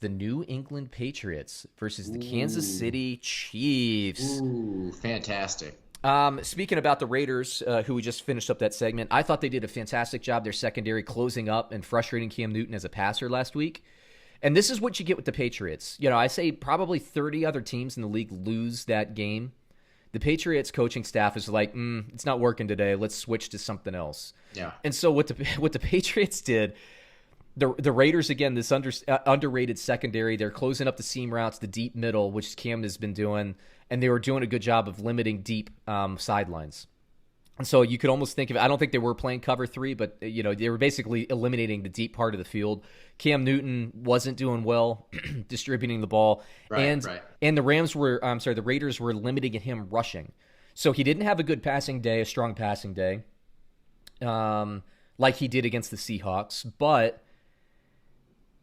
the New England Patriots versus the Kansas City Chiefs. Ooh, fantastic. Speaking about the Raiders, who we just finished up that segment, I thought they did a fantastic job, their secondary, closing up and frustrating Cam Newton as a passer last week. And this is what you get with the Patriots. I say probably 30 other teams in the league lose that game. The Patriots coaching staff is like, it's not working today. Let's switch to something else. Yeah. And so what the Patriots did, the Raiders, again, this underrated secondary, they're closing up the seam routes, the deep middle, which Cam has been doing, and they were doing a good job of limiting deep sidelines. And so you could almost think of it, I don't think they were playing cover 3, but they were basically eliminating the deep part of the field. Cam Newton wasn't doing well distributing the ball. And the Raiders were limiting him rushing. So he didn't have a good passing day, a strong passing day, like he did against the Seahawks. But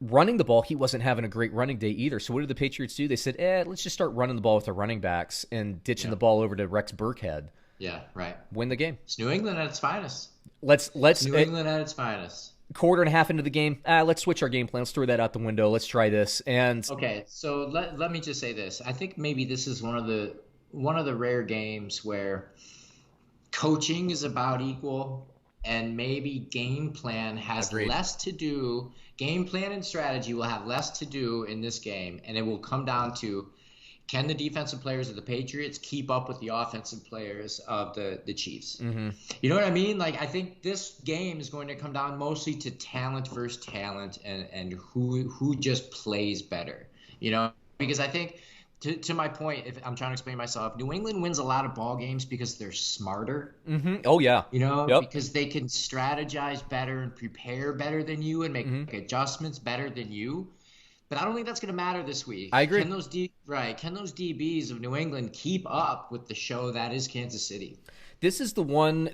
running the ball, he wasn't having a great running day either. So what did the Patriots do? They said, let's just start running the ball with our running backs and ditching the ball over to Rex Burkhead. Yeah, right. Win the game. It's New England at its finest. New England at its finest. Quarter and a half into the game, let's switch our game plan. Let's throw that out the window. Let's try this. And okay, so let me just say this. I think maybe this is one of the rare games where coaching is about equal, and maybe game plan has less to do. Game plan and strategy will have less to do in this game, and it will come down to, can the defensive players of the Patriots keep up with the offensive players of the Chiefs? Mm-hmm. You know what I mean? Like, I think this game is going to come down mostly to talent versus talent and who just plays better. Because I think, to my point, if I'm trying to explain myself, New England wins a lot of ball games because they're smarter. Mm-hmm. Oh, yeah. Because they can strategize better and prepare better than you and make adjustments better than you. But I don't think that's going to matter this week. I agree. Can those DBs of New England keep up with the show that is Kansas City? This is the one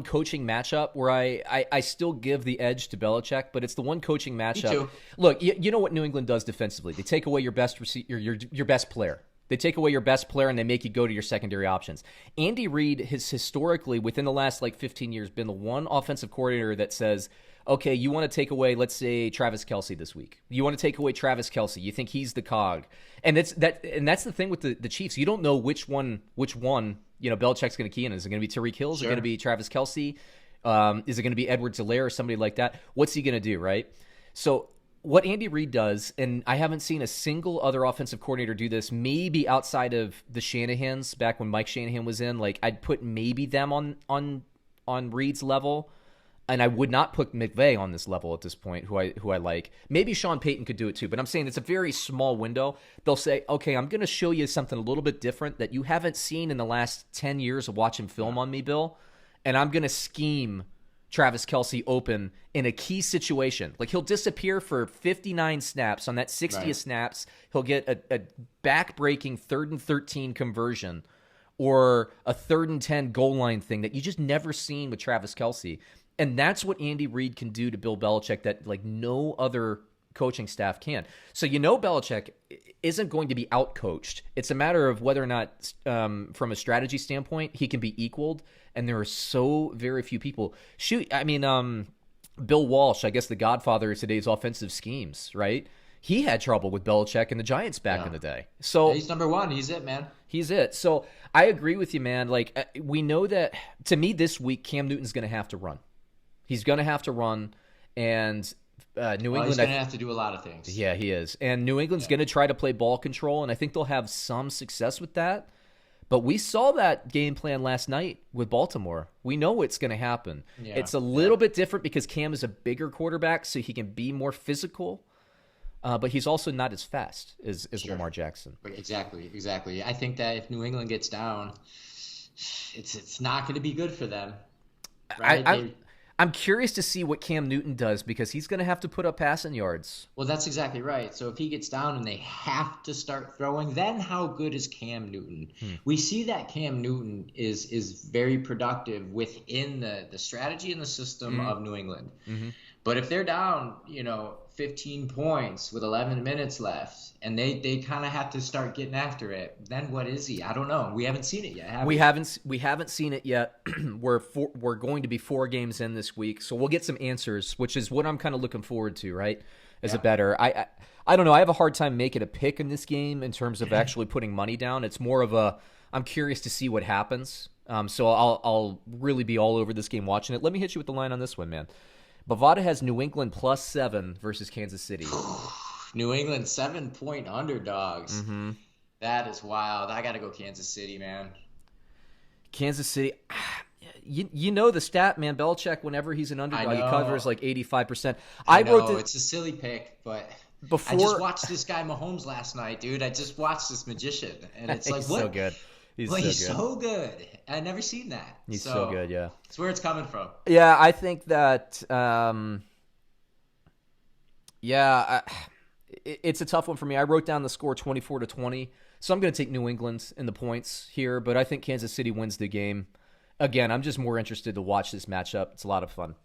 coaching matchup where I still give the edge to Belichick, but it's the one coaching matchup. Me too. Look, you know what New England does defensively? They take away your best your best player. They take away your best player and they make you go to your secondary options. Andy Reid has historically, within the last 15 years, been the one offensive coordinator that says, okay, you want to take away, let's say, Travis Kelce this week. You want to take away Travis Kelce. You think he's the cog. And that's the thing with the Chiefs. You don't know which one Belichick's going to key in. Is it going to be Tyreek Hill? Is it going to be Travis Kelce? Is it going to be Edwards-Helaire or somebody like that? What's he going to do, right? So what Andy Reid does, and I haven't seen a single other offensive coordinator do this, maybe outside of the Shanahans back when Mike Shanahan was in, I'd put maybe them on Reid's level. And I would not put McVay on this level at this point, who I like. Maybe Sean Payton could do it too, but I'm saying it's a very small window. They'll say, okay, I'm going to show you something a little bit different that you haven't seen in the last 10 years of watching film on me, Bill, and I'm going to scheme Travis Kelce open in a key situation. He'll disappear for 59 snaps. On that 60th snaps, he'll get a back-breaking 3rd and 13 conversion or a 3rd and 10 goal line thing that you just never seen with Travis Kelce. And that's what Andy Reid can do to Bill Belichick that no other coaching staff can. So Belichick isn't going to be out-coached. It's a matter of whether or not, from a strategy standpoint, he can be equaled. And there are so very few people. Bill Walsh, I guess the godfather of today's offensive schemes, right? He had trouble with Belichick and the Giants back in the day. So he's number one. He's it, man. He's it. So I agree with you, man. We know that, to me, this week, Cam Newton's going to have to run. He's going to have to run, and New England... He's going to have to do a lot of things. Yeah, he is. And New England's going to try to play ball control, and I think they'll have some success with that. But we saw that game plan last night with Baltimore. We know what's going to happen. Yeah. It's a little bit different because Cam is a bigger quarterback, so he can be more physical, but he's also not as fast as Lamar Jackson. Exactly. I think that if New England gets down, it's not going to be good for them. Right? I'm curious to see what Cam Newton does because he's going to have to put up passing yards. Well, that's exactly right. So if he gets down and they have to start throwing, then how good is Cam Newton? We see that Cam Newton is very productive within the strategy and the system of New England. Mm-hmm. But if they're down, 15 points with 11 minutes left, and they kind of have to start getting after it, then what is he? I don't know. We haven't seen it yet, have we? We haven't seen it yet. We're going to be 4 games in this week, so we'll get some answers, which is what I'm kind of looking forward to, right? As a better. I don't know. I have a hard time making a pick in this game in terms of actually putting money down. It's more of I'm curious to see what happens. So I'll really be all over this game watching it. Let me hit you with the line on this one, man. Bovada has New England +7 versus Kansas City. New England 7-point underdogs. Mm-hmm. That is wild. I got to go Kansas City, man. Kansas City. You know the stat, man. Belichick, whenever he's an underdog, he covers like 85%. I know, it's a silly pick, but before... I just watched this guy Mahomes last night, dude. I just watched this magician, and it's like, he's what? so good. He's so good. I've never seen that. He's so good, yeah. It's where it's coming from. Yeah, I think that, it's a tough one for me. I wrote down the score 24-20, so I'm going to take New England in the points here, but I think Kansas City wins the game. Again, I'm just more interested to watch this matchup. It's a lot of fun.